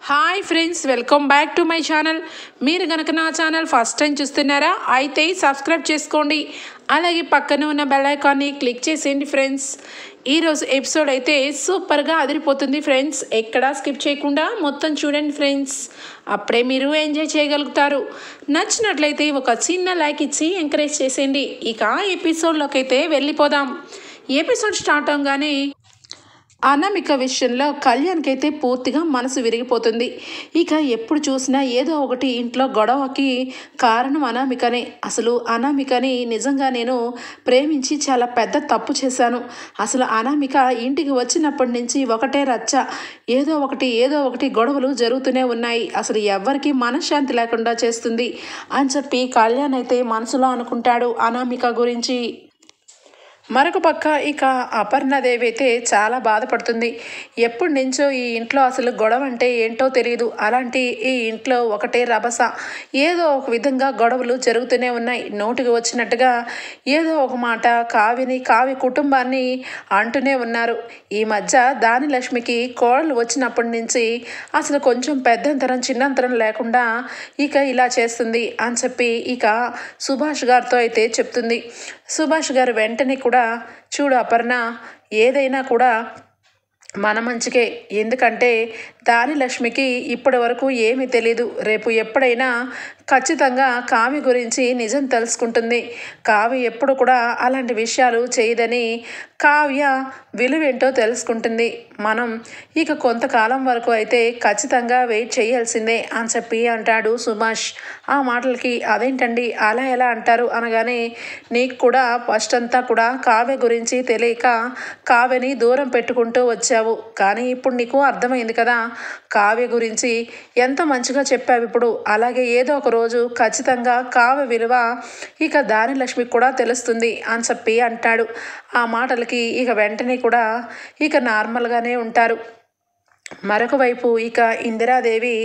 Hi friends, welcome back to my channel. మీరు కనుక నా ఛానల్ ఫస్ట్ టైం చూస్తున్నారా అయితే సబ్స్క్రైబ్ చేసుకోండి. అలాగే పక్కన ఉన్న బెల్ ఐకాన్ని క్లిక్ చేసేయండి ఫ్రెండ్స్. ఈరోజు ఎపిసోడ్ అయితే సూపర్గా అదిరిపోతుంది ఫ్రెండ్స్. ఎక్కడా స్కిప్ చేయకుండా మొత్తం చూడండి ఫ్రెండ్స్. అప్పుడే మీరు ఎంజాయ్ చేయగలుగుతారు. నచ్చినట్లయితే ఒక చిన్న లైక్ ఇచ్చి ఎంకరేజ్ చేసేయండి. ఇక ఎపిసోడ్లోకి అయితే వెళ్ళిపోదాం. ఎపిసోడ్ స్టార్ట్ అవగానే అనామిక విషయంలో కళ్యాణ్కి అయితే పూర్తిగా మనసు విరిగిపోతుంది. ఇక ఎప్పుడు చూసినా ఏదో ఒకటి ఇంట్లో గొడవకి కారణం అనామికనే. అసలు అనామికని నిజంగా నేను ప్రేమించి చాలా పెద్ద తప్పు చేశాను. అసలు అనామిక ఇంటికి వచ్చినప్పటి నుంచి ఒకటే రచ్చ, ఏదో ఒకటి గొడవలు జరుగుతూనే ఉన్నాయి. అసలు ఎవ్వరికి మనశ్శాంతి లేకుండా చేస్తుంది అని చెప్పి కళ్యాణ్ అయితే మనసులో అనుకుంటాడు అనామిక గురించి. మరొక పక్క ఇక అపర్ణదేవి అయితే చాలా బాధపడుతుంది. ఎప్పటి నుంచో ఈ ఇంట్లో అసలు గొడవ అంటే ఏంటో తెలియదు. అలాంటి ఈ ఇంట్లో ఒకటే రభస, ఏదో ఒక విధంగా గొడవలు జరుగుతూనే ఉన్నాయి. నోటికి వచ్చినట్టుగా ఏదో ఒక మాట కావి కుటుంబాన్ని అంటూనే ఉన్నారు. ఈ మధ్య దానిలక్ష్మికి కోడలు వచ్చినప్పటి నుంచి అసలు కొంచెం పెద్దంతరం చిన్నంతరం లేకుండా ఇక ఇలా చేస్తుంది అని చెప్పి ఇక సుభాష్ గారితో అయితే చెప్తుంది. సుభాష్ గారు వెంటనే కూడా, చూడు అపర్ణ, ఏదైనా కూడా మన మంచికే. ఎందుకంటే దానిలక్ష్మికి ఇప్పటి వరకు ఏమీ తెలీదు. రేపు ఎప్పుడైనా ఖచ్చితంగా కావ్య గురించి నిజం తెలుసుకుంటుంది. కావ్య ఎప్పుడు కూడా అలాంటి విషయాలు చేయదని, కావ్య విలువేంటో తెలుసుకుంటుంది. మనం ఇక కొంతకాలం వరకు అయితే ఖచ్చితంగా వెయిట్ చేయాల్సిందే అని చెప్పి అంటాడు సుభాష్. ఆ మాటలకి అదేంటండి అలా ఎలా అంటారు అనగానే, నీకు కూడా ఫస్ట్ అంతా కూడా కావ్య గురించి తెలియక కావ్యని దూరం పెట్టుకుంటూ వచ్చావు. కానీ ఇప్పుడు నీకు అర్థమైంది కదా కావ్య గురించి. ఎంత మంచిగా చెప్పావు ఇప్పుడు. అలాగే ఏదో ఒక రోజు ఖచ్చితంగా కావ్య విలువ ఇక దానిలక్ష్మికి కూడా తెలుస్తుంది అని చెప్పి అంటాడు. ఆ మాటలకి ఇక వెంటనే కూడా ఇక నార్మల్గానే ఉంటారు. మరొక వైపు ఇక ఇందిరాదేవి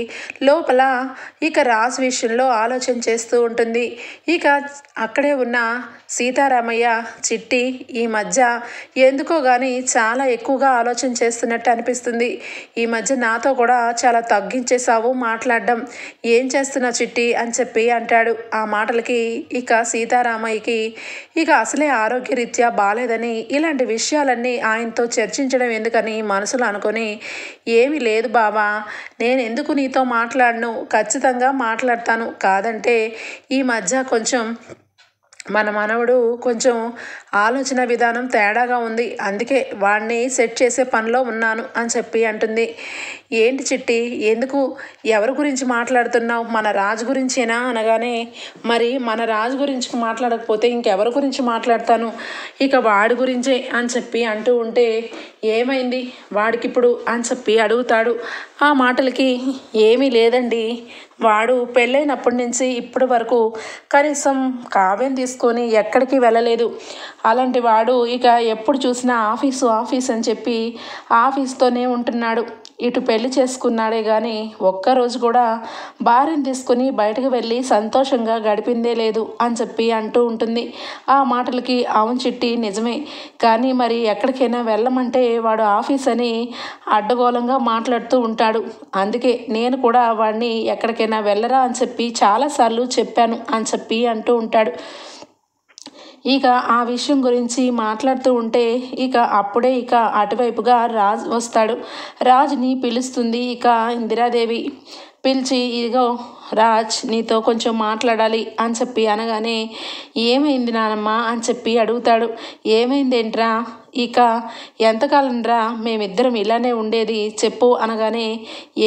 లోపల ఇక రాజు విషయంలో ఆలోచన చేస్తూ ఉంటుంది. ఇక అక్కడే ఉన్న సీతారామయ్య, చిట్టి ఈ మధ్య ఎందుకో కానీ చాలా ఎక్కువగా ఆలోచన చేస్తున్నట్టు అనిపిస్తుంది. ఈ మధ్య నాతో కూడా చాలా తగ్గించేసావు మాట్లాడడం. ఏం చేస్తున్నావు చిట్టి అని చెప్పి అంటాడు. ఆ మాటలకి ఇక సీతారామయ్యకి ఇక అసలే ఆరోగ్యరీత్యా బాలేదని ఇలాంటి విషయాలన్నీ ఆయనతో చర్చించడం ఎందుకని మనసులో అనుకొని, ఏమీ లేదు బావా, నేను ఎందుకు నీతో మాట్లాడను, ఖచ్చితంగా మాట్లాడతాను. కాదంటే ఈ మధ్య కొంచెం మన మనవడు కొంచెం ఆలోచన విధానం తేడాగా ఉంది, అందుకే వాడిని సెట్ చేసే పనిలో ఉన్నాను అని చెప్పి అంటుంది. ఏంటి చిట్టి, ఎందుకు, ఎవరి గురించి మాట్లాడుతున్నావు? మన రాజు గురించేనా అనగానే, మరి మన రాజు గురించి మాట్లాడకపోతే ఇంకెవరి గురించి మాట్లాడతాను, ఇక వాడి గురించే అని చెప్పి అంటూ ఉంటే, ఏమైంది వాడికిప్పుడు అని చెప్పి అడుగుతాడు. ఆ మాటలకి, ఏమీ లేదండి, వాడు పెళ్ళైనప్పటి నుంచి ఇప్పటి వరకు కనీసం కావ్యం తీసుకొని ఎక్కడికి వెళ్ళలేదు. అలాంటి వాడు ఇక ఎప్పుడు చూసినా ఆఫీస్ అని చెప్పి ఆఫీస్తోనే ఉంటున్నాడు. ఇటు పెళ్లి చేసుకున్నాడే కానీ ఒక్కరోజు కూడా భార్యను తీసుకుని బయటకు వెళ్ళి సంతోషంగా గడిపిందే లేదు అని చెప్పి అంటూ ఉంటుంది. ఆ మాటలకి, అవును చిట్టి నిజమే, కానీ మరి ఎక్కడికైనా వెళ్ళమంటే వాడు ఆఫీస్ అని అడ్డగోలంగా మాట్లాడుతూ ఉంటాడు. అందుకే నేను కూడా వాడిని ఎక్కడికైనా వెళ్ళరా అని చెప్పి చాలాసార్లు చెప్పాను అని చెప్పి అంటూ ఉంటాడు. ఇక ఆ విషయం గురించి మాట్లాడుతూ ఉంటే ఇక అప్పుడే ఇక అటువైపుగా రాజ్ వస్తాడు. రాజ్ని పిలుస్తుంది ఇక ఇందిరాదేవి. పిలిచి, ఇదిగో రాజ్, నీతో కొంచెం మాట్లాడాలి అని చెప్పి అనగానే, ఏమైంది నానమ్మ అని చెప్పి అడుగుతాడు. ఏమైందేంట్రా, ఇక ఎంతకాలం రా మేమిద్దరం ఇలానే ఉండేది చెప్పు అనగానే,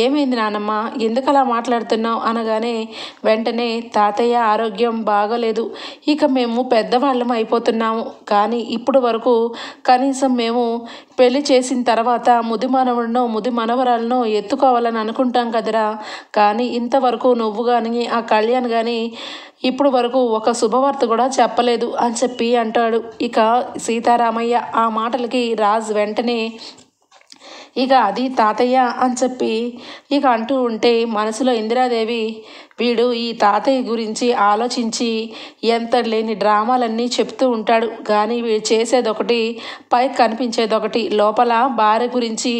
ఏమైంది నానమ్మ, ఎందుకలా మాట్లాడుతున్నావు అనగానే, వెంటనే తాతయ్య ఆరోగ్యం బాగోలేదు, ఇక మేము పెద్దవాళ్ళం అయిపోతున్నాము. కానీ ఇప్పుడు వరకు కనీసం మేము పెళ్లి చేసిన తర్వాత ముది మనవరాలను ఎత్తుకోవాలని అనుకుంటాం కదరా. కానీ ఇంతవరకు నువ్వు కానీ ఆ కళ్యాణ్ కానీ ఇప్పుడు వరకు ఒక శుభవార్త కూడా చెప్పలేదు అని చెప్పి అంటాడు ఇక సీతారామయ్య. ఆ మాటలకి రాజ్ వెంటనే, ఇక అది తాతయ్య అని చెప్పి ఇక అంటూ ఉంటే మనసులో ఇందిరాదేవి వీడు ఈ తాతయ్య గురించి ఆలోచించి ఎంత లేని డ్రామాలన్నీ చెప్తూ ఉంటాడు, కానీ వీడు చేసేదొకటి పైకి కనిపించేదొకటి. లోపల భార్య గురించి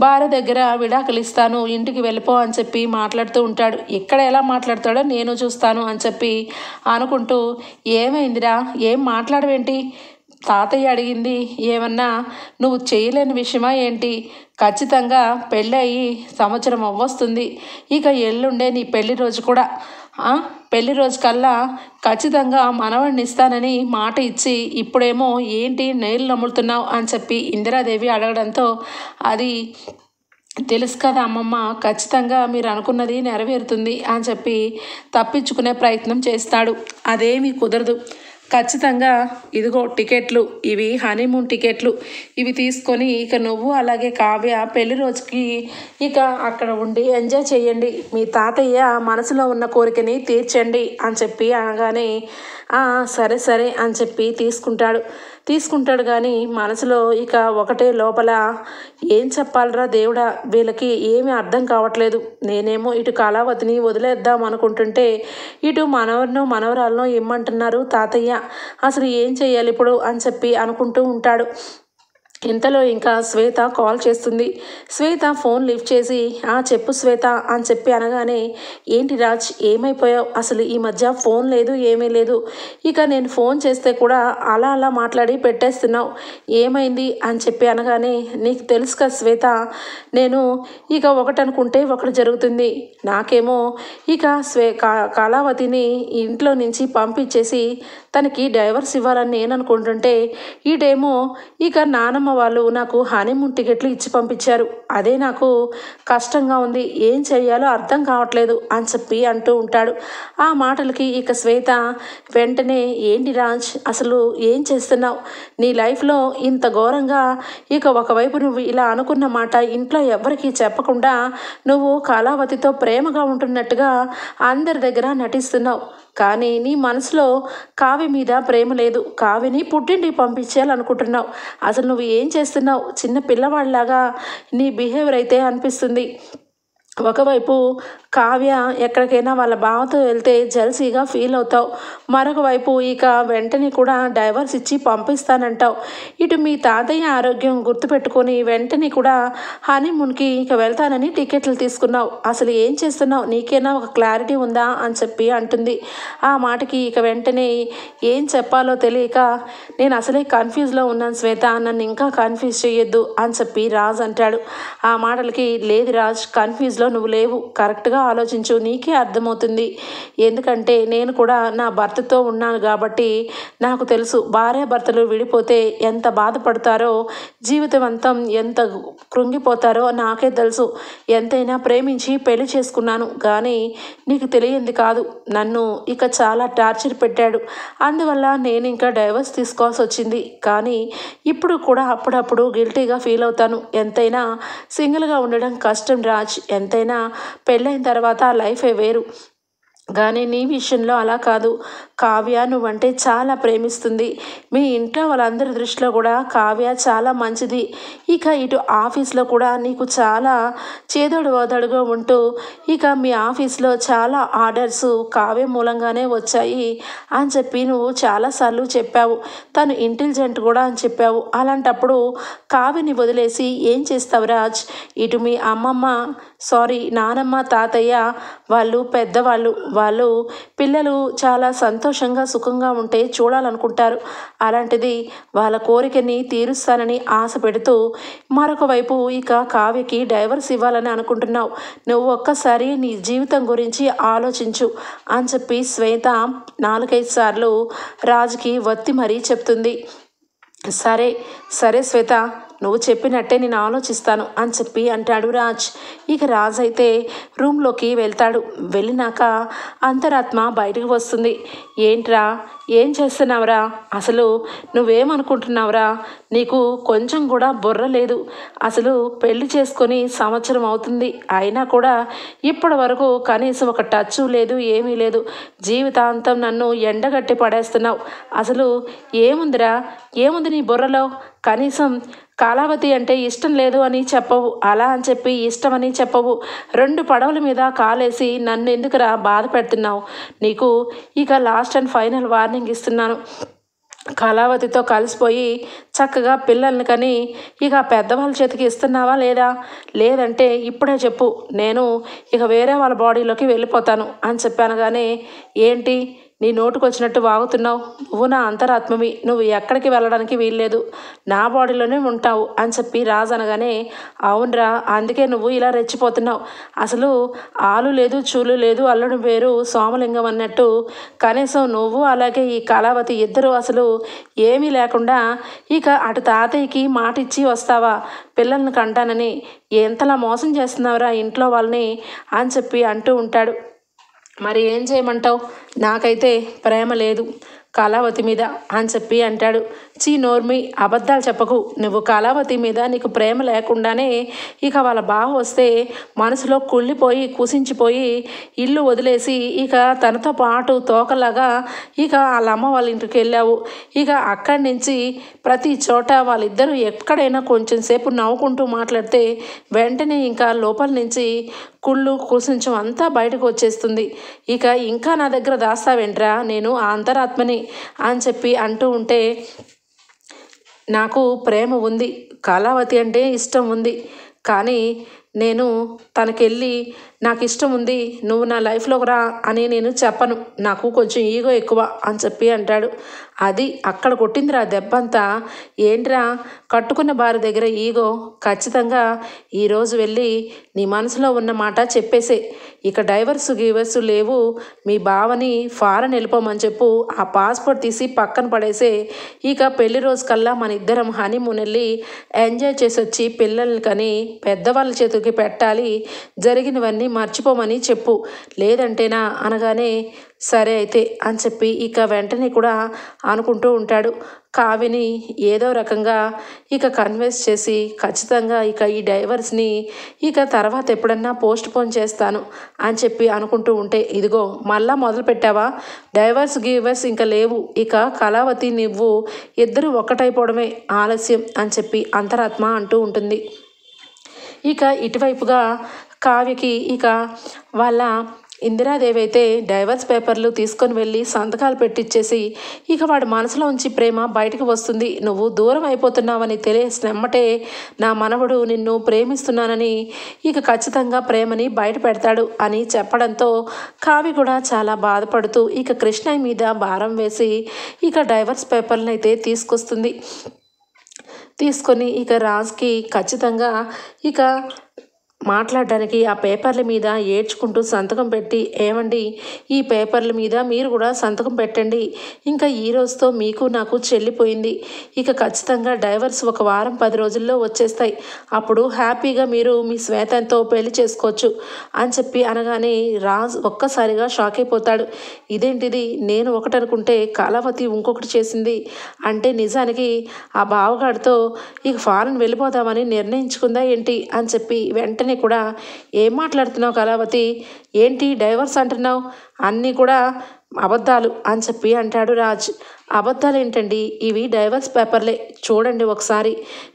భార్య దగ్గర విడాకులు ఇస్తాను ఇంటికి వెళ్ళిపో అని చెప్పి మాట్లాడుతూ ఉంటాడు. ఇక్కడ ఎలా మాట్లాడతాడో నేను చూస్తాను అని చెప్పి అనుకుంటూ ఏమైందిరా, ఏం మాట్లాడవేంటి, తాతయ్య అడిగింది ఏమన్నా నువ్వు చేయలేని విషయమా ఏంటి, ఖచ్చితంగా పెళ్ళయి సంవత్సరం అవ్వొస్తుంది, ఇక ఎల్లుండే నీ పెళ్లి రోజు కూడా, పెళ్లి రోజు కల్లా ఖచ్చితంగా మనవడిని ఇస్తానని మాట ఇచ్చి ఇప్పుడేమో ఏంటి నీళ్ళు నమ్ములుతున్నావు అని చెప్పి ఇందిరాదేవి అడగడంతో అది తెలుసు కదా అమ్మమ్మ, ఖచ్చితంగా మీరు అనుకున్నది నెరవేరుతుంది అని చెప్పి తప్పించుకునే ప్రయత్నం చేస్తాడు. అదేమీ కుదరదు, ఖచ్చితంగా ఇదిగో టికెట్లు, ఇవి హనీమూన్ టికెట్లు, ఇవి తీసుకొని ఇక నువ్వు అలాగే కావ్య పెళ్లి రోజుకి ఇక అక్కడ ఉండి ఎంజాయ్ చేయండి, మీ తాతయ్య మనసులో ఉన్న కోరికని తీర్చండి అని చెప్పి అనగానే సరే సరే అని చెప్పి తీసుకుంటాడు కానీ మనసులో ఇక ఒకటే లోపల ఏం చెప్పాలరా దేవుడా, వీళ్ళకి ఏమీ అర్థం కావట్లేదు. నేనేమో ఇటు కళావతిని వదిలేద్దాం అనుకుంటుంటే ఇటు మనవరాలను ఇమ్మంటున్నారు తాతయ్య, అసలు ఏం చెయ్యాలి ఇప్పుడు అని చెప్పి అనుకుంటూ ఉంటాడు. ఇంతలో ఇంకా శ్వేత కాల్ చేస్తుంది. శ్వేత ఫోన్ లిఫ్ట్ చేసి చెప్పు శ్వేత అని చెప్పి అనగానే ఏంటి రాజ్ ఏమైపోయావు, అసలు ఈ మధ్య ఫోన్ లేదు ఏమీ లేదు, ఇక నేను ఫోన్ చేస్తే కూడా అలా మాట్లాడి పెట్టేస్తున్నావు, ఏమైంది అని చెప్పి అనగానే నీకు తెలుసు కదా శ్వేత, నేను ఇక ఒకటి అనుకుంటే ఒకటి జరుగుతుంది, నాకేమో ఇక కళావతిని ఇంట్లో నుంచి పంపించేసి తనకి డైవర్స్ ఇవ్వాలని నేను అనుకుంటుంటే ఈడేమో ఇక నానమ్మ వాళ్ళు నాకు హనీమూన్ టికెట్లు ఇచ్చి పంపించారు, అదే నాకు కష్టంగా ఉంది, ఏం చెయ్యాలో అర్థం కావట్లేదు అని చెప్పి అంటూ ఉంటాడు. ఆ మాటలకి ఇక శ్వేత వెంటనే ఏంటి రాజ్ అసలు ఏం చేస్తున్నావు, నీ లైఫ్లో ఇంత ఘోరంగా ఇక ఒకవైపు నువ్వు ఇలా అనుకున్న మాట ఇంట్లో ఎవరికీ చెప్పకుండా నువ్వు కళావతితో ప్రేమగా ఉంటున్నట్టుగా అందరి దగ్గర నటిస్తున్నావు, కానీ నీ మనసులో కావ్య మీద ప్రేమ లేదు, కావ్యని పుట్టింటికి పంపించేయాలనుకుంటున్నావు, అసలు నువ్వు ఏం చేస్తున్నావు, చిన్న పిల్లవాడిలాగా నీ బిహేవియర్ అయితే అనిపిస్తుంది. ఒకవైపు కావ్య ఎక్కడికైనా వాళ్ళ బావతో వెళ్తే జెల్సీగా ఫీల్ అవుతావు, మరొక వైపు ఇక వెంటనే కూడా డైవర్స్ ఇచ్చి పంపిస్తానంటావు, ఇటు మీ తాతయ్య ఆరోగ్యం గుర్తుపెట్టుకొని వెంటనే కూడా హనీమూన్కి ఇక వెళ్తానని టికెట్లు తీసుకున్నావు, అసలు ఏం చేస్తున్నావు, నీకేనా ఒక క్లారిటీ ఉందా అని చెప్పి అంటుంది. ఆ మాటకి ఇక వెంటనే ఏం చెప్పాలో తెలియక నేను అసలే కన్ఫ్యూజ్లో ఉన్నాను శ్వేత, నన్ను ఇంకా కన్ఫ్యూజ్ చేయొద్దు అని చెప్పి రాజ్ అంటాడు. ఆ మాటలకి లేదు రాజ్, కన్ఫ్యూజ్లో నువ్వు లేవు, కరెక్ట్గా ఆలోచించు, నీకే అర్థమవుతుంది, ఎందుకంటే నేను కూడా నా భర్తతో ఉన్నాను కాబట్టి నాకు తెలుసు భార్యాభర్తలు విడిపోతే ఎంత బాధపడతారో, జీవితవంతం ఎంత కృంగిపోతారో నాకే తెలుసు, ఎంతైనా ప్రేమించి పెళ్లి చేసుకున్నాను, కానీ నీకు తెలియంది కాదు, నన్ను ఇక చాలా టార్చర్ పెట్టాడు, అందువల్ల నేను ఇంకా డైవర్స్ తీసుకోవాల్సి వచ్చింది, కానీ ఇప్పుడు కూడా అప్పుడప్పుడు గిల్టీగా ఫీల్ అవుతాను, ఎంతైనా సింగిల్గా ఉండడం కష్టం రాజ్, ఎంతైనా పెళ్ళైన తర్వాత లైఫే వేరు, కానీ నీ విషయంలో అలా కాదు, కావ్య నువ్వంటే చాలా ప్రేమిస్తుంది, మీ ఇంట్లో వాళ్ళందరి దృష్టిలో కూడా కావ్య చాలా మంచిది, ఇక ఇటు ఆఫీస్లో కూడా నీకు చాలా చేదోడు వదడుగా ఉంటూ ఇక మీ ఆఫీస్లో చాలా ఆర్డర్స్ కావ్య మూలంగానే వచ్చాయి అని చెప్పి నువ్వు చాలాసార్లు చెప్పావు, తను ఇంటెలిజెంట్ కూడా అని చెప్పావు, అలాంటప్పుడు కావ్యని వదిలేసి ఏం చేస్తావు రాజ్, ఇటు మీ నానమ్మ తాతయ్య వాళ్ళు పెద్దవాళ్ళు, వాళ్ళు పిల్లలు చాలా సంతోషంగా సుఖంగా ఉంటే చూడాలనుకుంటారు, అలాంటిది వాళ్ళ కోరికని తీరుస్తానని ఆశ పెడుతూ మరొక వైపు ఇక కావ్యకి డైవర్స్ ఇవ్వాలని అనుకుంటున్నావు, నువ్వు ఒక్కసారి నీ జీవితం గురించి ఆలోచించు అని చెప్పి శ్వేత 4-5 సార్లు రాజుకి వత్తి మరీ చెప్తుంది. సరే సరే శ్వేత, నువ్వు చెప్పినట్టే నేను ఆలోచిస్తాను అని చెప్పి అంటాడు రాజ్. ఇక రాజ్ అయితే రూమ్లోకి వెళ్తాడు. వెళ్ళినాక అంతరాత్మ బయటకు వస్తుంది. ఏంట్రా, ఏం చేస్తున్నావురా, అసలు నువ్వేమనుకుంటున్నావురా, నీకు కొంచెం కూడా బుర్ర లేదు, అసలు పెళ్లి చేసుకొని సంవత్సరం అవుతుంది, అయినా కూడా ఇప్పటి వరకు కనీసం ఒక టచ్ లేదు, ఏమీ లేదు, జీవితాంతం నన్ను ఎండగట్టి పడేస్తున్నావు, అసలు ఏముందిరా, ఏముంది నీ బుర్రలో, కనీసం కాలావతి అంటే ఇష్టం లేదు అని చెప్పవు, అలా అని చెప్పి ఇష్టమని చెప్పవు. 2 పడవల మీద కాలేసి నన్ను ఎందుకురా బాధ పెడుతున్నావు? నీకు ఇక లాస్ట్ అండ్ ఫైనల్ వార్నింగ్ ఇస్తున్నాను. కళావతితో కలిసిపోయి చక్కగా పిల్లల్ని కని ఇక పెద్దవాళ్ళ చేతికి ఇస్తున్నావా లేదా? లేదంటే ఇప్పుడే చెప్పు, నేను ఇక వేరే వాళ్ళ బాడీలోకి వెళ్ళిపోతాను అని చెప్పాను. కానీ ఏంటి నీ నోటుకు వచ్చినట్టు వాగుతున్నావు? నువ్వు నా అంతరాత్మవి, నువ్వు ఎక్కడికి వెళ్ళడానికి వీల్లేదు, నా బాడీలోనే ఉంటావు అని చెప్పి రాజు అనగానే, అవునరా, అందుకే నువ్వు ఇలా రెచ్చిపోతున్నావు. అసలు ఆలు లేదు చూలు లేదు అల్లుడు వేరు సోమలింగం అన్నట్టు కనీసం నువ్వు అలాగే ఈ కళావతి ఇద్దరు అసలు ఏమీ లేకుండా ఇక అటు తాతయ్యకి మాటిచ్చి వస్తావా పిల్లల్ని కంటానని? ఎంతలా మోసం చేస్తున్నావురా ఇంట్లో వాళ్ళని అని చెప్పి అంటూ ఉంటాడు. మరి ఏం చేయమంటావు? నాకైతే ప్రేమ లేదు కళావతి మీద అని చెప్పి అంటాడు. నోర్మి, అబద్ధాలు చెప్పకు. నువ్వు కళావతి మీద నీకు ప్రేమ లేకుండానే ఇక వాళ్ళ బావ వస్తే మనసులో కుళ్ళిపోయి కుసించిపోయి ఇల్లు వదిలేసి ఇక తనతో పాటు తోకలాగా ఇక వాళ్ళ అమ్మ వాళ్ళ ఇంటికి వెళ్ళావు. ఇక అక్కడి నుంచి ప్రతి చోట వాళ్ళిద్దరూ ఎక్కడైనా కొంచెం సేపు నవ్వుకుంటూ మాట్లాడితే వెంటనే ఇంకా లోపల నుంచి కుళ్ళు కుసించం అంతా బయటకు వచ్చేస్తుంది. ఇక ఇంకా నా దగ్గర దాస్తావేంట్రా, నేను ఆ అంతరాత్మని అని చెప్పి అంటూ ఉంటే, నాకు ప్రేమ ఉంది, కళావతి అంటే ఇష్టం ఉంది, కానీ నేను తనకెళ్ళి నాకు ఇష్టం ఉంది, నువ్వు నా లైఫ్లోకి రా అని నేను చెప్పను, నాకు కొంచెం ఈగో ఎక్కువ అని చెప్పి అంటాడు. అది అక్కడ కొట్టిందిరా దెబ్బంతా. ఏంట్రా కట్టుకున్న భార్య దగ్గర ఈగో? ఖచ్చితంగా ఈరోజు వెళ్ళి నీ మనసులో ఉన్న మాట చెప్పేసే. ఇక డైవర్సు గీవర్సు లేవు, మీ బావని ఫారెన్ వెళ్ళిపోమని చెప్పు, ఆ పాస్పోర్ట్ తీసి పక్కన పడేసే. ఇక పెళ్లి రోజు కల్లా మన ఇద్దరం హనీమూన్ వెళ్ళి ఎంజాయ్ చేసి వచ్చి పిల్లల్ని కని పెద్దవాళ్ళ చేతికి పెట్టాలి, జరిగినవన్నీ మర్చిపోమని చెప్పు, లేదంటేనా అనగానే సరే అయితే అని చెప్పి ఇక వెంటనే కూడా అనుకుంటూ ఉంటాడు. కావ్యని ఏదో రకంగా ఇక కన్విన్స్ చేసి ఖచ్చితంగా ఇక ఈ డైవర్స్ని ఇక తర్వాత ఎప్పుడన్నా పోస్ట్ పోన్ చేస్తాను అని చెప్పి అనుకుంటూ ఉంటే, ఇదిగో మళ్ళా మొదలు పెట్టావా? డైవర్స్ గివర్స్ ఇంకా లేవు, ఇక కళావతి నువ్వు ఇద్దరు ఒక్కటైపోవడమే ఆలస్యం అని చెప్పి అంతరాత్మ అంటూ ఉంటుంది. ఇక ఇటువైపుగా కావ్యకి ఇక వాళ్ళ ఇందిరాదేవి అయితే డైవర్స్ పేపర్లు తీసుకొని వెళ్ళి సంతకాలు పెట్టించేసి ఇక వాడి మనసులో ఉంచి ప్రేమ బయటకు వస్తుంది. నువ్వు దూరం అయిపోతున్నావని తెలిసినమ్మటే నా మనవడు నిన్ను ప్రేమిస్తున్నానని ఇక ఖచ్చితంగా ప్రేమని బయట పెడతాడు అని చెప్పడంతో కావ్య కూడా చాలా బాధపడుతూ ఇక కృష్ణయ్య మీద భారం వేసి ఇక డైవర్స్ పేపర్లను అయితే తీసుకొని ఇక రాజ్కి ఖచ్చితంగా ఇక మాట్లాడడానికి ఆ పేపర్ల మీద ఏడ్చుకుంటూ సంతకం పెట్టి, ఏమండి ఈ పేపర్ల మీద మీరు కూడా సంతకం పెట్టండి, ఇంకా ఈ రోజుతో మీకు నాకు చెల్లిపోయింది, ఇక ఖచ్చితంగా డైవర్స్ 1 వారం 10 రోజుల్లో వచ్చేస్తాయి, అప్పుడు హ్యాపీగా మీరు మీ శ్వేతంతో పెళ్లి చేసుకోవచ్చు అని చెప్పి అనగానే రాజ్ ఒక్కసారిగా షాక్ అయిపోతాడు. ఇదేంటిది, నేను ఒకటి అనుకుంటే కళావతి ఇంకొకటి చేసింది అంటే నిజానికి ఆ బావగాడితో ఇక ఫారెన్ వెళ్ళిపోదామని నిర్ణయించుకుందా ఏంటి అని చెప్పి వెంటనే కూడా ఏం మాట్లాడుతున్నావు కళావతి, ఏంటి డైవర్స్ అంటున్నావు, అన్నీ కూడా అబద్ధాలు అని చెప్పి అంటాడు రాజ్. అబద్ధాలు ఏంటండి, ఇవి డైవర్స్ పేపర్లే, చూడండి ఒకసారి,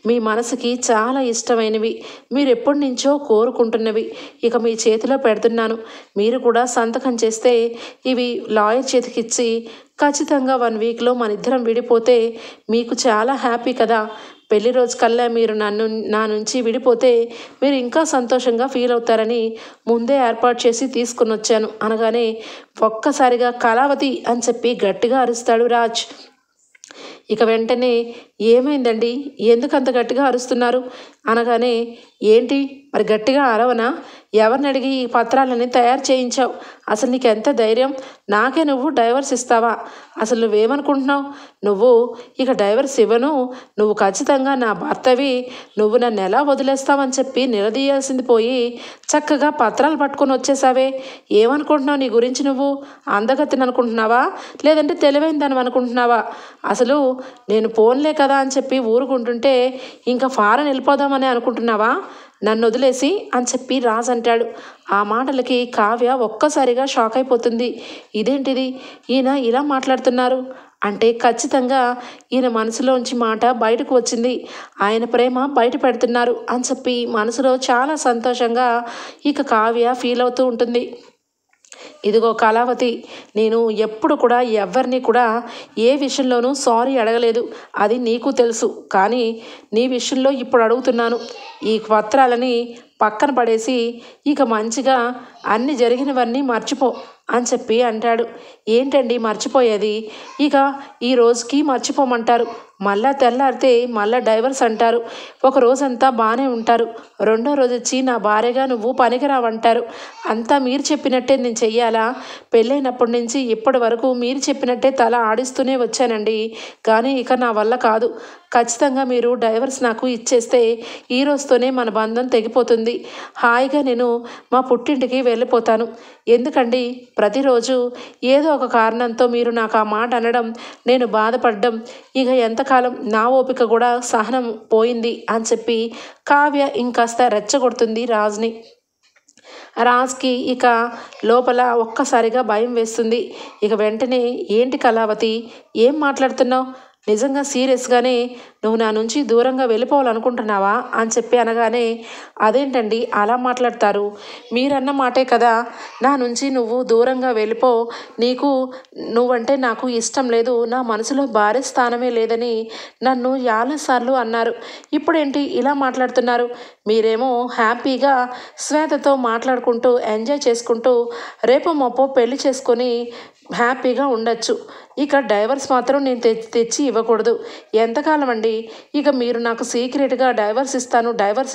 మీ మనసుకి చాలా ఇష్టమైనవి, మీరు ఎప్పటి నుంచో కోరుకుంటున్నవి ఇక మీ చేతిలో పెడుతున్నాను, మీరు కూడా సంతకం చేస్తే ఇవి లాయర్ చేతికిచ్చి ఖచ్చితంగా 1 వీక్లో మన ఇద్దరం విడిపోతే మీకు చాలా హ్యాపీ కదా, పెళ్లి రోజు కల్లా మీరు నా నుంచి విడిపోతే మీరు ఇంకా సంతోషంగా ఫీల్ అవుతారని ముందే ఏర్పాటు చేసి తీసుకుని వచ్చాను అనగానే ఒక్కసారిగా కళావతి అని చెప్పి గట్టిగా అరుస్తాడు రాజ్. ఇక వెంటనే ఏమైందండి, ఎందుకు అంత గట్టిగా అరుస్తున్నారు అనగానే, ఏంటి మరి గట్టిగా అరవనా, ఎవరిని అడిగి ఈ పత్రాలన్నీ తయారు చేయించావు, అసలు నీకు ఎంత ధైర్యం, నాకే నువ్వు డైవర్స్ ఇస్తావా, అసలు నువ్వేమనుకుంటున్నావు, నువ్వు ఇక డైవర్స్ ఇవ్వను, నువ్వు ఖచ్చితంగా నా భర్తవి, నువ్వు నన్ను ఎలా వదిలేస్తావని చెప్పి నిలదీయాల్సింది పోయి చక్కగా పత్రాలు పట్టుకొని వచ్చేసావే, ఏమనుకుంటున్నావు నీ గురించి, నువ్వు అందగతిని అనుకుంటున్నావా లేదంటే తెలివైందని అనుకుంటున్నావా, అసలు నేను పోన్లే కదా అని చెప్పి ఊరుకుంటుంటే ఇంకా ఫారెన్ వెళ్ళిపోదామని అనుకుంటున్నావా, నన్ను వదిలేసి అని చెప్పి రాజ్ అంటాడు. ఆ మాటలకి కావ్య ఒక్కసారిగా షాక్ అయిపోతుంది. ఇదేంటిది, ఈయన ఇలా మాట్లాడుతున్నారు అంటే ఖచ్చితంగా ఈయన మనసులోంచి మాట బయటకు వచ్చింది, ఆయన ప్రేమ బయట పెడుతున్నారు అని చెప్పి మనసులో చాలా సంతోషంగా ఇక కావ్య ఫీల్ అవుతూ ఉంటుంది. ఇదిగో కళావతి, నేను ఎప్పుడు కూడా ఎవరిని కూడా ఏ విషయంలోనూ సారీ అడగలేదు, అది నీకు తెలుసు. కానీ నీ విషయంలో ఇప్పుడు అడుగుతున్నాను. ఈ పత్రాలని పక్కన పడేసి ఇక మంచిగా అన్ని జరిగినవన్నీ మర్చిపో అని చెప్పి అంటాడు. ఏంటండి మర్చిపోయేది? ఇక ఈ రోజుకి మర్చిపోమంటారు, మళ్ళా తెల్లారితే మళ్ళా డైవర్స్ అంటారు. ఒక రోజంతా బాగానే ఉంటారు, రెండో రోజు వచ్చి నా భార్యగా నువ్వు పనికిరావంటారు. అంతా మీరు చెప్పినట్టే నేను చెయ్యాలా? పెళ్ళైనప్పటి నుంచి ఇప్పటి వరకు మీరు చెప్పినట్టే తల ఆడిస్తూనే వచ్చానండి, కానీ ఇక నా వల్ల కాదు. ఖచ్చితంగా మీరు డైవర్స్ నాకు ఇచ్చేస్తే ఈ రోజుతోనే మన బంధం తెగిపోతుంది. హాయిగా నేను మా పుట్టింటికి వెళ్ళిపోతాను. ఎందుకండి ప్రతిరోజు ఏదో ఒక కారణంతో మీరు నాకు ఆ మాట అనడం, నేను బాధపడ్డం, ఇక ఎంతకాలం నా ఓపిక కూడా సహనం పోయింది అని చెప్పి కావ్య ఇంకాస్త రెచ్చగొడుతుంది రాజ్ని. రాజ్కి ఇక లోపల ఒక్కసారిగా భయం వేస్తుంది. ఇక వెంటనే ఏంటి కళావతి, ఏం మాట్లాడుతున్నావు? నిజంగా సీరియస్గానే నువ్వు నా నుంచి దూరంగా వెళ్ళిపోవాలనుకుంటున్నావా అని చెప్పి అనగానే, అదేంటండి అలా మాట్లాడతారు? మీరన్న మాటే కదా, నా నుంచి నువ్వు దూరంగా వెళ్ళిపో, నువ్వంటే నాకు ఇష్టం లేదు, నా మనసులో భారీ స్థానమే లేదని నన్ను చాలాసార్లు అన్నారు. ఇప్పుడేంటి ఇలా మాట్లాడుతున్నారు? మీరేమో హ్యాపీగా శ్వేతతో మాట్లాడుకుంటూ ఎంజాయ్ చేసుకుంటూ రేపో మాపో పెళ్లి చేసుకొని హ్యాపీగా ఉండొచ్చు. ఇక డైవర్స్ మాత్రం నేను తెచ్చి ఇవ్వకూడదు. ఎంతకాలం అండి ఇక మీరు నాకు సీక్రెట్గా డైవర్స్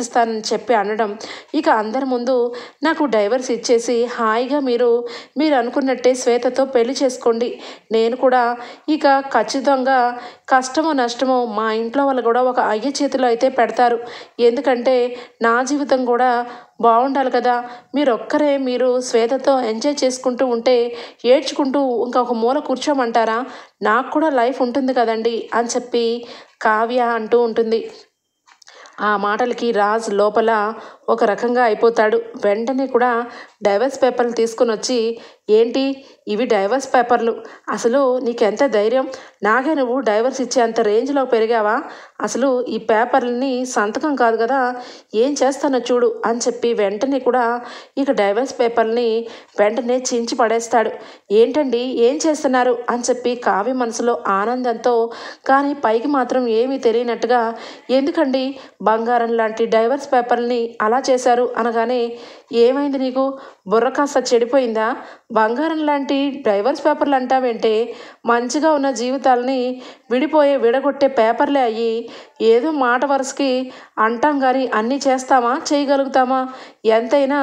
ఇస్తానని చెప్పి అనడం, ఇక అందరి ముందు నాకు డైవర్స్ ఇచ్చేసి హాయిగా మీరు అనుకున్నట్టే శ్వేతతో పెళ్లి చేసుకోండి. నేను కూడా ఇక ఖచ్చితంగా కష్టమో నష్టమో మా ఇంట్లో వాళ్ళు కూడా ఒక అయ్య చేతిలో అయితే పెడతారు. ఎందుకంటే నా జీవితం కూడా బాగుండాలి కదా. మీరు శ్వేతతో ఎంజాయ్ చేసుకుంటూ ఉంటే ఏడ్చుకుంటూ ఇంకొక మూల కూర్చోమంటారా? నాకు కూడా లైఫ్ ఉంటుంది కదండి అని చెప్పి కావ్య అంటూ ఉంటుంది. ఆ మాటలకి రాజ్ లోపల ఒక రకంగా అయిపోతాడు. వెంటనే కూడా డైవర్స్ పేపర్లు తీసుకుని వచ్చి, ఏంటి ఇవి డైవర్స్ పేపర్లు? అసలు నీకెంత ధైర్యం? నాకే నువ్వు డైవర్స్ ఇచ్చే అంత రేంజ్లో పెరిగావా? అసలు ఈ పేపర్లని సంతకం కాదు కదా, ఏం చేస్తానో చూడు అని చెప్పి వెంటనే కూడా ఇక డైవర్స్ పేపర్ని వెంటనే చించి పడేస్తాడు. ఏంటండి ఏం చేస్తున్నారు అని చెప్పి కావ్య మనసులో ఆనందంతో, కానీ పైకి మాత్రం ఏమీ తెలియనట్టుగా, ఎందుకండి బంగారం లాంటి డైవర్స్ పేపర్ని అలా చేశారు అనగానే, ఏమైంది నీకు? బుర్ర కాస్త చెడిపోయిందా? బంగారం లాంటి డైవర్స్ పేపర్లు అంటావేంటే? మంచిగా ఉన్న జీవితాలని విడగొట్టే పేపర్లే అయ్యి. ఏదో మాట వరుసకి అంటాం కానీ అన్నీ చేయగలుగుతామా? ఎంతైనా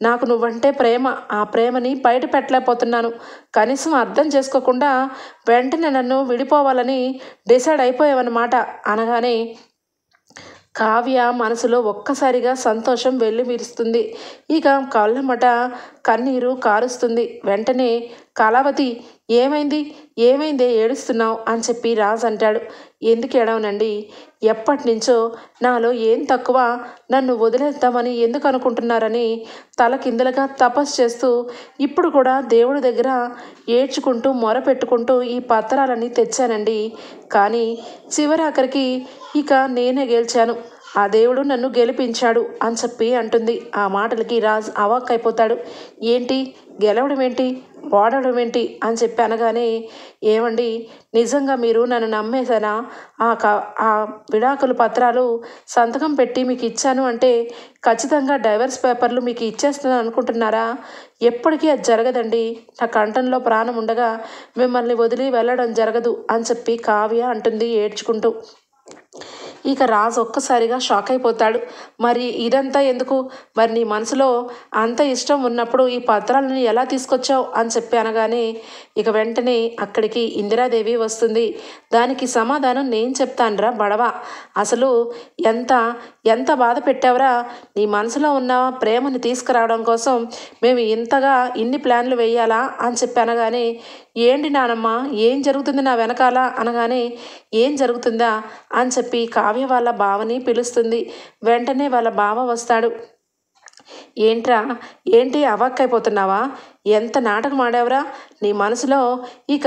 నాకు నువ్వంటే ప్రేమ, ఆ ప్రేమని బయట పెట్టలేకపోతున్నాను. కనీసం అర్థం చేసుకోకుండా వెంటనే నన్ను విడిపోవాలని డిసైడ్ అయిపోయావన్నమాట అనగానే కావ్య మనసులో ఒక్కసారిగా సంతోషం వెల్లివిరుస్తుంది. ఇక కళ్ళమట కన్నీరు కారుస్తుంది. వెంటనే కళావతి ఏమైందే ఏడుస్తున్నావు అని చెప్పి రాజ్ అంటాడు. ఎందుకు ఏడవనండి, ఎప్పటి నుంచో నాలో ఏం తక్కువ, నన్ను వదిలేద్దామని ఎందుకు అనుకుంటున్నారని తల కిందలుగా తపస్సు చేస్తూ ఇప్పుడు కూడా దేవుడి దగ్గర ఏడ్చుకుంటూ మొరపెట్టుకుంటూ ఈ పత్రాలన్నీ తెచ్చానండి. కానీ చివరాఖరికి ఇక నేనే గెలిచాను, ఆ దేవుడు నన్ను గెలిపించాడు అని చెప్పి అంటుంది. ఆ మాటలకి రాజ్ అవాక్కైపోతాడు. ఏంటి గెలవడం ఏంటి, వాడడం ఏంటి అని చెప్పి అనగానే, ఏమండి నిజంగా మీరు నన్ను నమ్మేశానా? ఆ విడాకుల పత్రాలు సంతకం పెట్టి మీకు ఇచ్చాను అంటే ఖచ్చితంగా డైవర్స్ పేపర్లు మీకు ఇచ్చేస్తున్నాను అనుకుంటున్నారా? ఎప్పటికీ అది జరగదండి. నా కంఠంలో ప్రాణం ఉండగా మిమ్మల్ని వదిలి వెళ్ళడం జరగదు అని చెప్పి కావ్య అంటుంది ఏడ్చుకుంటూ. ఇక రాజు ఒక్కసారిగా షాక్ అయిపోతాడు. మరి ఇదంతా ఎందుకు? మరి నీ మనసులో అంత ఇష్టం ఉన్నప్పుడు ఈ పత్రాలను ఎలా తీసుకొచ్చావు అని చెప్పి అనగానే ఇక వెంటనే అక్కడికి ఇందిరాదేవి వస్తుంది. దానికి సమాధానం నేను చెప్తానురా బడవా, అసలు ఎంత బాధ పెట్టావురా? నీ మనసులో ఉన్న ప్రేమని తీసుకురావడం కోసం మేము ఇన్ని ప్లాన్లు వేయాలా అని చెప్పి అనగానే, ఏంటి నానమ్మ ఏం జరుగుతుంది నా వెనకాల అనగానే, ఏం జరుగుతుందా అని చెప్పి కావ్య కావ్య వాళ్ళ బావని పిలుస్తుంది. వెంటనే వాళ్ళ బావ వస్తాడు. ఏంట్రా, ఏంటి అవాక్కైపోతున్నావా? ఎంత నాటకం ఆడావురా? నీ మనసులో ఇక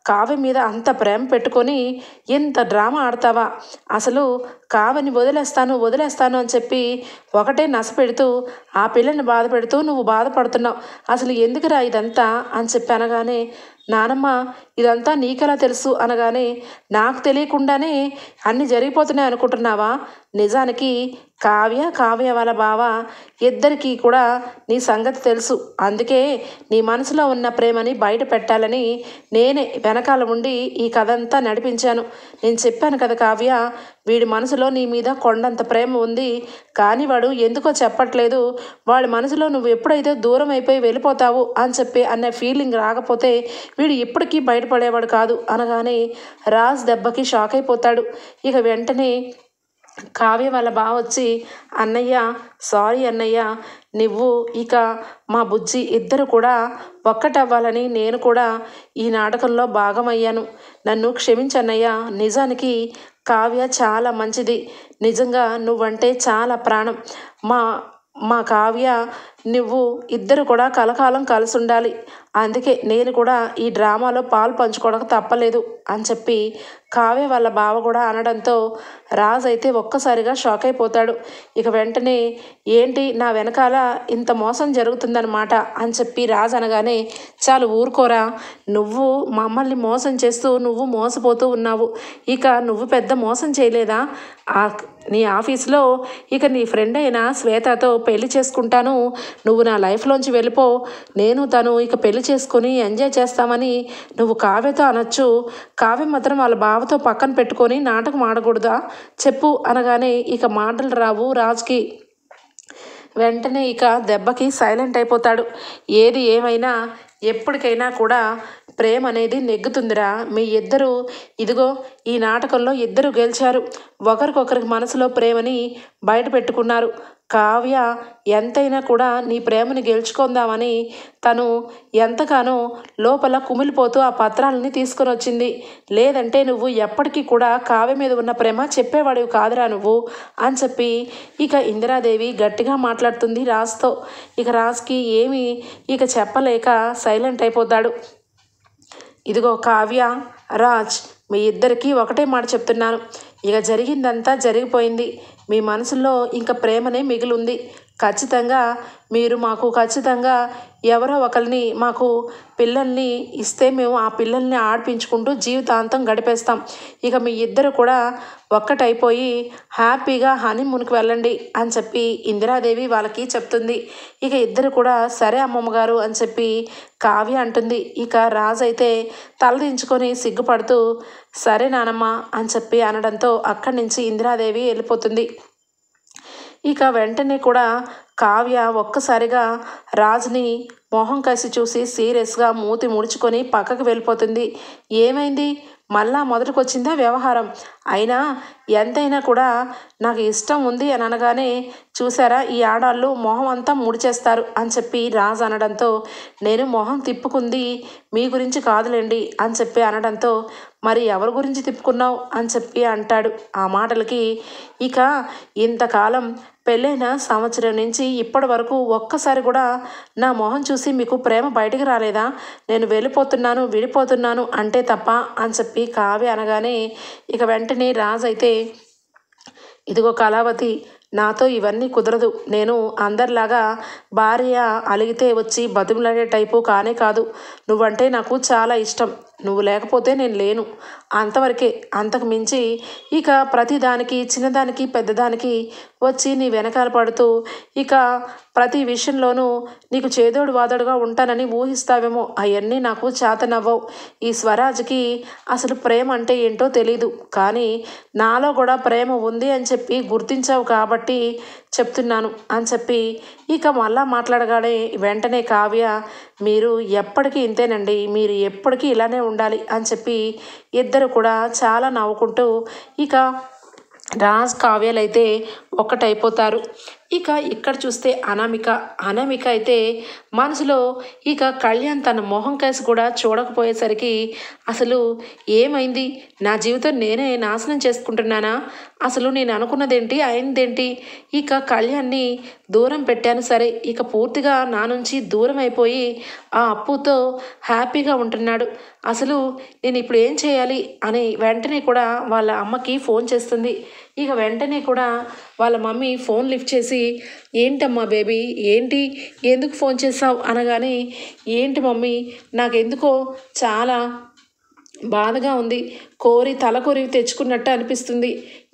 కావ్య మీద అంత ప్రేమ పెట్టుకొని ఎంత డ్రామా ఆడతావా? అసలు కావ్యని వదిలేస్తాను అని చెప్పి ఒకటే నస పెడుతూ ఆ పిల్లని బాధ పెడుతూ నువ్వు బాధపడుతున్నావు. అసలు ఎందుకురా ఇదంతా అని చెప్పి అనగానే, నానమ్మ ఇదంతా నీకెలా తెలుసు అనగానే, నాకు తెలియకుండానే అన్నీ జరిగిపోతున్నాయి అనుకుంటున్నావా? నిజానికి కావ్య వాళ్ళ బావ ఇద్దరికీ కూడా నీ సంగతి తెలుసు. అందుకే నీ మనసులో ఉన్న ప్రేమని బయట పెట్టాలని నేనే వెనకాల ఉండి ఈ కథ అంతా నడిపించాను. నేను చెప్పాను కదా కావ్య, వీడి మనసులో నీ మీద కొండంత ప్రేమ ఉంది, కానీ వాడు ఎందుకో చెప్పట్లేదు. వాడి మనసులో నువ్వు ఎప్పుడైతే దూరం అయిపోయి వెళ్ళిపోతావు అని చెప్పి అనే ఫీలింగ్ రాకపోతే వీడు ఇప్పటికీ బయటపడేవాడు కాదు అనగానే రాజ్ దెబ్బకి షాక్ అయిపోతాడు. ఇక వెంటనే కావ్య వాళ్ళ బావ వచ్చి, అన్నయ్య సారీ అన్నయ్య, నువ్వు ఇక మా బుజ్జి ఇద్దరు కూడా ఒక్కటవ్వాలని నేను కూడా ఈ నాటకంలో భాగమయ్యాను. నన్ను క్షమించన్నయ్య. నిజానికి కావ్య చాలా మంచిది. నిజంగా నువ్వంటే చాలా ప్రాణం. మా కావ్య నువ్వు ఇద్దరు కూడా కలకాలం కలిసి ఉండాలి. అందుకే నేను కూడా ఈ డ్రామాలో పాలు పంచుకోవడం తప్పలేదు అని చెప్పి కావ్య వాళ్ళ బావ కూడా అనడంతో రాజ్ అయితే ఒక్కసారిగా షాక్ అయిపోతాడు. ఇక వెంటనే ఏంటి నా వెనకాల ఇంత మోసం జరుగుతుందన్నమాట అని చెప్పి రాజ్ అనగానే, చాలు ఊరుకోరా, నువ్వు మమ్మల్ని మోసం చేస్తూ నువ్వు మోసపోతూ ఉన్నావు. ఇక నువ్వు పెద్ద మోసం చేయలేదా? నీ ఆఫీస్లో ఇక నీ ఫ్రెండ్ అయిన శ్వేతతో పెళ్లి చేసుకుంటాను, నువ్వు నా లైఫ్లోంచి వెళ్ళిపో, నేను తను ఇక పెళ్లి చేసుకొని ఎంజాయ్ చేస్తామని నువ్వు కావ్యతో అనొచ్చు. కావ్య మాత్రం వాళ్ళ బావతో పక్కన పెట్టుకొని నాటకం ఆడకూడదా చెప్పు అనగానే ఇక మాటలు రావు రాజ్కి. వెంటనే ఇక దెబ్బకి సైలెంట్ అయిపోతాడు. ఏది ఏమైనా ఎప్పటికైనా కూడా ప్రేమ అనేది నెగ్గుతుందిరా. మీ ఇద్దరు ఇదిగో ఈ నాటకంలో ఇద్దరు గెలిచారు. ఒకరికొకరికి మనసులో ప్రేమని బయట పెట్టుకున్నారు. కావ్య ఎంతైనా కూడా నీ ప్రేమని గెలుచుకుందామని తను ఎంతగానో లోపల కుమిలిపోతూ ఆ పత్రాలని తీసుకొని వచ్చింది. లేదంటే నువ్వు ఎప్పటికీ కూడా కావ్య మీద ఉన్న ప్రేమ చెప్పేవాడివి కాదురా నువ్వు అని చెప్పి ఇక ఇందిరాదేవి గట్టిగా మాట్లాడుతుంది రాజ్తో. ఇక రాజ్కి ఏమీ ఇక చెప్పలేక సైలెంట్ అయిపోతాడు. ఇదిగో కావ్య, రాజ్, మీ ఇద్దరికీ ఒకటే మాట చెప్తున్నాను. ఇక జరిగిందంతా జరిగిపోయింది. మీ మనసులో ఇంకా ప్రేమనే మిగిలింది. ఖచ్చితంగా మీరు మాకు ఖచ్చితంగా ఎవరో ఒకరిని మాకు పిల్లల్ని ఇస్తే మేము ఆ పిల్లల్ని ఆడిపించుకుంటూ జీవితాంతం గడిపేస్తాం. ఇక మీ ఇద్దరు కూడా ఒక్కటైపోయి హ్యాపీగా హనీమూన్కి వెళ్ళండి అని చెప్పి ఇందిరాదేవి వాళ్ళకి చెప్తుంది. ఇక ఇద్దరు కూడా సరే అమ్మమ్మగారు అని చెప్పి కావ్య అంటుంది. ఇక రాజు అయితే తలదించుకొని సిగ్గుపడుతూ సరే నానమ్మ అని చెప్పి అనడంతో అక్కడి నుంచి ఇందిరాదేవి వెళ్ళిపోతుంది. ఇక వెంటనే కూడా కావ్య ఒక్కసారిగా రాజుని మొహం కసి చూసి సీరియస్గా మూతి ముడుచుకొని పక్కకు వెళ్ళిపోతుంది. ఏమైంది? మళ్ళా మొదటికొచ్చిందా వ్యవహారం? అయినా ఎంతైనా కూడా నాకు ఇష్టం ఉంది అని అనగానే చూసారా ఈ ఆడాళ్ళు మొహం అంతా ముడిచేస్తారు అని చెప్పి రాజు అనడంతో నేను మొహం తిప్పుకుంది మీ గురించి కాదులేండి అని చెప్పి అనడంతో మరి ఎవరి గురించి తిప్పుకున్నావు అని చెప్పి అంటాడు. ఆ మాటలకి ఇక ఇంతకాలం పెళ్ళైన సంవత్సరం నుంచి ఇప్పటి వరకు ఒక్కసారి కూడా నా మొహం చూసి మీకు ప్రేమ బయటికి రాలేదా? నేను వెళ్ళిపోతున్నాను విడిపోతున్నాను అంటే తప్ప అని చెప్పి కావ్య అనగానే ఇక వెంటనే రాజు అయితే ఇదిగో కళావతి, నాతో ఇవన్నీ కుదరదు. నేను అందరిలాగా భార్య అలిగితే వచ్చి బతిమలాడే టైపు కానే కాదు. నువ్వంటే నాకు చాలా ఇష్టం. నువ్వు లేకపోతే నేను లేను. అంతవరకే. అంతకు మించి ఇక ప్రతిదానికి చిన్నదానికి పెద్దదానికి వచ్చి నీ వెనకాల పడుతూ ఇక ప్రతి విషయంలోనూ నీకు చేదోడు వాదోడుగా ఉంటానని ఊహిస్తావేమో. అవన్నీ నాకు చేతనవ్వవు. ఈ స్వరాజ్కి అసలు ప్రేమ అంటే ఏంటో తెలీదు. కానీ నాలో కూడా ప్రేమ ఉంది అని చెప్పి గుర్తించావు కాబట్టి చెప్తున్నాను అని చెప్పి ఇక మళ్ళా మాట్లాడగానే వెంటనే కావ్య మీరు ఎప్పటికీ ఇంతేనండి, మీరు ఎప్పటికీ ఇలానే ఉండాలి అని చెప్పి ఇద్దరు కూడా చాలా నవ్వుకుంటూ ఇక రాజ్ కావ్యాలైతే ఒక్కటైపోతారు. ఇక ఇక్కడ చూస్తే అనామిక అయితే మనసులో ఇక కళ్యాణ్ తన మొహం కేసి కూడా చూడకపోయేసరికి అసలు ఏమైంది, నా జీవితం నేనే నాశనం చేసుకుంటున్నానా, అసలు నేను అనుకున్నదేంటి అయిందేంటి, ఇక కళ్యాణ్ని దూరం పెట్టాను సరే, ఇక పూర్తిగా నా నుంచి దూరం అయిపోయి ఆ అప్పుతో హ్యాపీగా ఉంటున్నాడు, అసలు నేను ఇప్పుడు ఏం చేయాలి అని వెంటనే కూడా వాళ్ళ అమ్మకి ఫోన్ చేస్తుంది. ఇక వెంటనే కూడా వాళ్ళ మమ్మీ ఫోన్ లిఫ్ట్ చేసి, ఏంటమ్మా బేబీ, ఏంటి, ఎందుకు ఫోన్ చేసావు అనగానే, ఏంటి మమ్మీ, నాకెందుకో చాలా బాధగా ఉంది, తలకొరివి తెచ్చుకున్నట్టు అనిపిస్తుంది,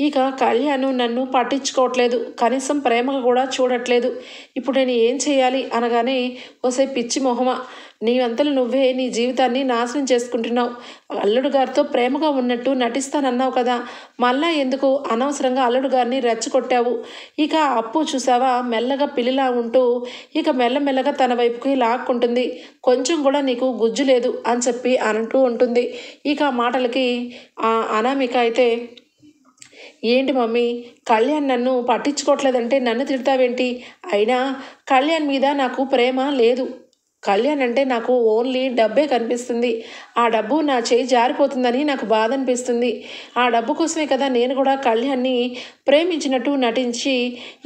ఇక కళ్యాణ్ నన్ను పట్టించుకోవట్లేదు, కనీసం ప్రేమగా కూడా చూడట్లేదు, ఇప్పుడు నేను ఏం చేయాలి అనగానే, ఓసే పిచ్చి మొహమా, నీవంతలు నువ్వే నీ జీవితాన్ని నాశనం చేసుకుంటున్నావు, అల్లుడు గారితో ప్రేమగా ఉన్నట్టు నటిస్తానన్నావు కదా, మళ్ళా ఎందుకు అనవసరంగా అల్లుడు గారిని రెచ్చగొట్టావు, ఇక అప్పు చూసావా మెల్లగా పిల్లిలా ఉంటూ ఇక మెల్లమెల్లగా తన వైపుకి లాక్కుంటుంది, కొంచెం కూడా నీకు గుజ్జు లేదు అని చెప్పి అంటూ ఉంటుంది. ఇక ఆ మాటలకి అనామిక అయితే, ఏంటి మమ్మీ, కళ్యాణ్ నన్ను పట్టించుకోవట్లేదంటే నన్ను తిడతావేంటి, అయినా కళ్యాణ్ మీద నాకు ప్రేమ లేదు, కళ్యాణ్ అంటే నాకు ఓన్లీ డబ్బే కనిపిస్తుంది, ఆ డబ్బు నా చేయి జారిపోతుందని నాకు బాధ అనిపిస్తుంది, ఆ డబ్బు కోసమే కదా నేను కూడా కళ్యాణ్ని ప్రేమించినట్టు నటించి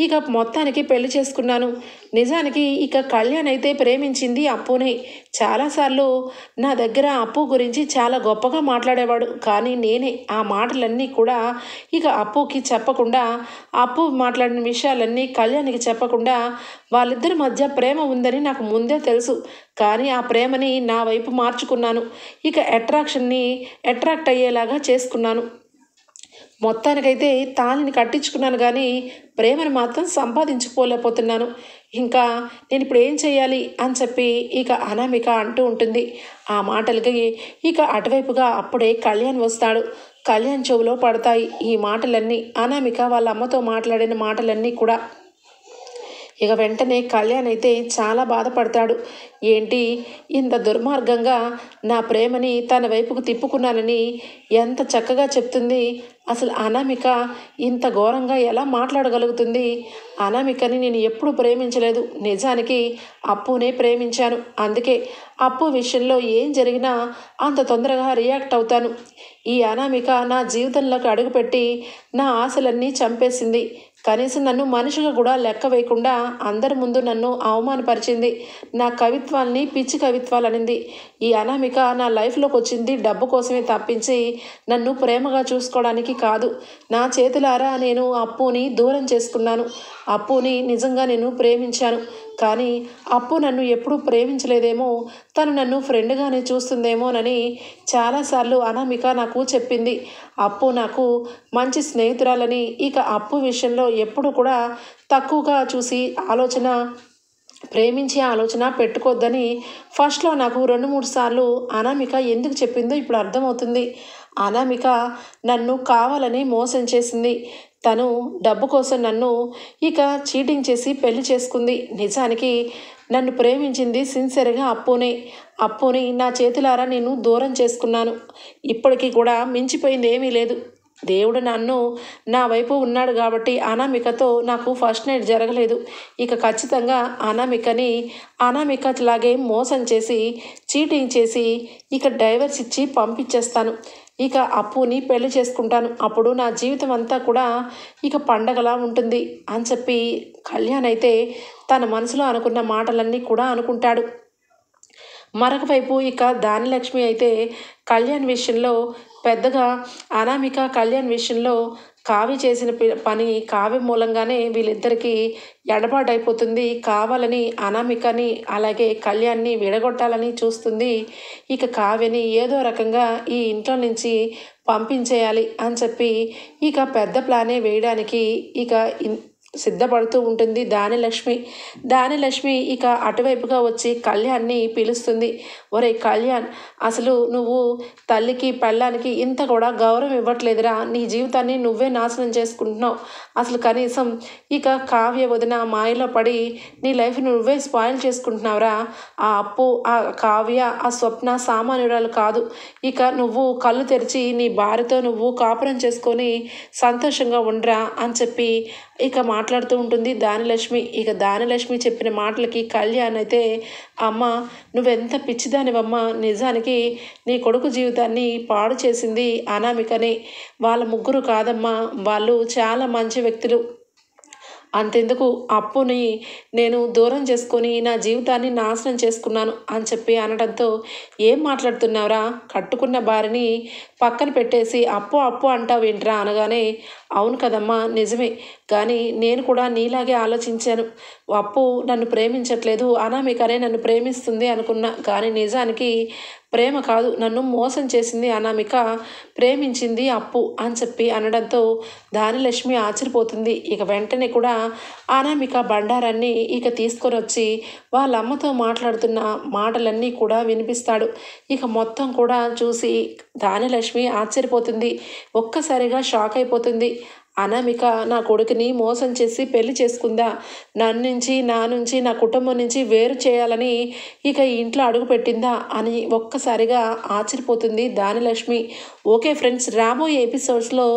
ఇక మొత్తానికి పెళ్లి చేసుకున్నాను, నిజానికి ఇక కళ్యాణ్ అయితే ప్రేమించింది అప్పునే, చాలాసార్లు నా దగ్గర అప్పు గురించి చాలా గొప్పగా మాట్లాడేవాడు, కానీ నేనే ఆ మాటలన్నీ కూడా ఇక అప్పుకి చెప్పకుండా, అప్పు మాట్లాడిన విషయాలన్నీ కళ్యాణ్కి చెప్పకుండా వాళ్ళిద్దరి మధ్య ప్రేమ ఉందని నాకు ముందే తెలుసు, కానీ ఆ ప్రేమని నా వైపు మార్చుకున్నాను, ఇక అట్రాక్ట్ అయ్యేలాగా చేసుకున్నాను, మొత్తానికైతే తాళిని కట్టించుకున్నాను కానీ ప్రేమను మాత్రం సంపాదించుకోలేకపోతున్నాను, ఇంకా నేను ఇప్పుడు ఏం చేయాలి అని చెప్పి ఇక అనామిక అంటూ ఉంటుంది. ఆ మాటలకి ఇక అటువైపుగా అప్పుడే కళ్యాణ్ వస్తాడు. కళ్యాణ్ చెవులో పడతాయి ఈ మాటలన్నీ, అనామిక వాళ్ళ అమ్మతో మాట్లాడిన మాటలన్నీ కూడా. ఇక వెంటనే కళ్యాణ్ అయితే చాలా బాధపడతాడు, ఏంటి ఇంత దుర్మార్గంగా నా ప్రేమని తన వైపుకు తిప్పుకున్నానని ఎంత చక్కగా చెప్తుంది, అసలు అనామిక ఇంత ఘోరంగా ఎలా మాట్లాడగలుగుతుంది, అనామికని నేను ఎప్పుడు ప్రేమించలేదు, నిజానికి అప్పునే ప్రేమించాను, అందుకే అప్పు విషయంలో ఏం జరిగినా అంత తొందరగా రియాక్ట్ అవుతాను, ఈ అనామిక నా జీవితంలోకి అడుగుపెట్టి నా ఆశలన్నీ చంపేసింది, కనీసం నన్ను మనిషిగా కూడా లెక్క వేయకుండా అందరి ముందు నన్ను అవమానపరిచింది, నా కవిత్వాల్ని పిచ్చి కవిత్వాలు అనింది, ఈ అనామిక నా లైఫ్లోకి వచ్చింది డబ్బు కోసమే తప్పించి నన్ను ప్రేమగా చూసుకోవడానికి కాదు, నా చేతులారా నేను అప్పుని దూరం చేసుకున్నాను, అప్పుని నిజంగా నేను ప్రేమించాను, కానీ అప్పు నన్ను ఎప్పుడూ ప్రేమించలేదేమో, తను నన్ను ఫ్రెండ్గానే చూస్తుందేమోనని చాలాసార్లు అనామిక నాకు చెప్పింది, అప్పు నాకు మంచి స్నేహితురాలని, ఇక అప్పు విషయంలో ఎప్పుడు కూడా తక్కువగా చూసి ప్రేమించే ఆలోచన పెట్టుకోవద్దని ఫస్ట్లో నాకు 2-3 సార్లు అనామిక ఎందుకు చెప్పిందో ఇప్పుడు అర్థమవుతుంది, అనామిక నన్ను కావాలని మోసం చేసింది, తను డబ్బు కోసం నన్ను ఇక చీటింగ్ చేసి పెళ్లి చేసుకుంది, నిజానికి నన్ను ప్రేమించింది సిన్సియర్గా అప్పుని నా చేతులారా నేను దూరం చేసుకున్నాను, ఇప్పటికీ కూడా మించిపోయింది ఏమీ లేదు, దేవుడు నా వైపు ఉన్నాడు కాబట్టి అనామికతో నాకు ఫస్ట్ నైట్ జరగలేదు, ఇక ఖచ్చితంగా అనామికలాగే మోసం చేసి చీటింగ్ చేసి ఇక డైవర్స్ ఇచ్చి పంపించేస్తాను, ఇక అప్పుని పెళ్లి చేసుకుంటాను, అప్పుడు నా జీవితం అంతా కూడా ఇక పండగలా ఉంటుంది అని చెప్పి కళ్యాణ్ అయితే తన మనసులో అనుకున్న మాటలన్నీ కూడా అనుకుంటాడు. మరొక వైపు ఇక దానిలక్ష్మి అయితే కళ్యాణ్ విషయంలో పెద్దగా కళ్యాణ్ విషయంలో కావ్య చేసిన పని కావ్య మూలంగానే వీళ్ళిద్దరికీ ఎడబాటైపోతుంది, కావాలని అనామికని అలాగే కళ్యాణ్ని విడగొట్టాలని చూస్తుంది, ఇక కావ్యని ఏదో రకంగా ఈ ఇంట్లో నుంచి పంపించేయాలి అని చెప్పి ఇక పెద్ద ప్లానే వేయడానికి ఇక సిద్ధపడుతూ ఉంటుంది దానిలక్ష్మి ఇక అటువైపుగా వచ్చి కళ్యాణ్ని పిలుస్తుంది, ఒరే కళ్యాణ్, అసలు నువ్వు తల్లికి పెళ్ళానికి ఇంత కూడా గౌరవం ఇవ్వట్లేదురా, నీ జీవితాన్ని నువ్వే నాశనం చేసుకుంటున్నావు, అసలు కనీసం ఇక కావ్య వదిన మాయలో పడి నీ లైఫ్ని నువ్వే స్పాయిల్ చేసుకుంటున్నావురా, ఆ అప్పు ఆ కావ్య ఆ స్వప్న సామాన్యురాలు కాదు, ఇక నువ్వు కళ్ళు తెరిచి నీ భార్యతో నువ్వు కాపురం చేసుకొని సంతోషంగా ఉండరా అని చెప్పి ఇక మాట్లాడుతూ ఉంటుంది దానిలక్ష్మి. ఇక దానిలక్ష్మి చెప్పిన మాటలకి కళ్యాణ్ అయితే, అమ్మ నువ్వెంత పిచ్చిదానివమ్మా, నిజానికి నీ కొడుకు జీవితాన్ని పాడు చేసింది అనామికనే. వాళ్ళ ముగ్గురు కాదమ్మా, వాళ్ళు చాలా మంచి వ్యక్తులు. అంతెందుకు అప్పుని నేను దూరం చేసుకొని నా జీవితాన్ని నాశనం చేసుకున్నాను అని చెప్పి అనడంతో, ఏం మాట్లాడుతున్నావురా, కట్టుకున్న భార్యని పక్కన పెట్టేసి అప్పు అప్పు అంటావేంట్రా అనగానే, అవును కదమ్మా నిజమే, కానీ నేను కూడా నీలాగే ఆలోచించాను. అప్పు నన్ను ప్రేమించట్లేదు, అనామికనే నన్ను ప్రేమిస్తుంది అనుకున్నా, కానీ నిజానికి ప్రేమ కాదు, నన్ను మోసం చేసింది అనామిక, ప్రేమించింది అప్పు అని చెప్పి అనడంతో దానిలక్ష్మి ఆశ్చర్యపోతుంది. ఇక వెంటనే కూడా అనామిక బండారాన్ని ఇక తీసుకొని వచ్చి వాళ్ళ అమ్మతో మాట్లాడుతున్న మాటలన్నీ కూడా వినిపిస్తాడు. ఇక మొత్తం కూడా చూసి దానిలక్ష్మి ఆశ్చర్యపోతుంది, ఒక్కసారిగా షాక్ అయిపోతుంది. అనామిక నా కొడుకుని మోసం చేసి పెళ్లి చేసుకుందా, నా నుంచి నా కుటుంబం నుంచి వేరు చేయాలని ఇక ఇంట్లో అడుగుపెట్టిందా అని ఒక్కసారిగా ఆశ్చర్యపోతుంది దానిలక్ష్మి. ఓకే ఫ్రెండ్స్, రాబోయే ఎపిసోడ్స్లో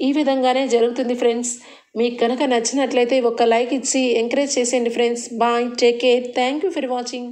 ఈ విధంగానే జరుగుతుంది ఫ్రెండ్స్. మీకు కనుక నచ్చినట్లయితే ఒక లైక్ ఇచ్చి ఎంకరేజ్ చేసేయండి friends. Bye, take care, thank you for watching.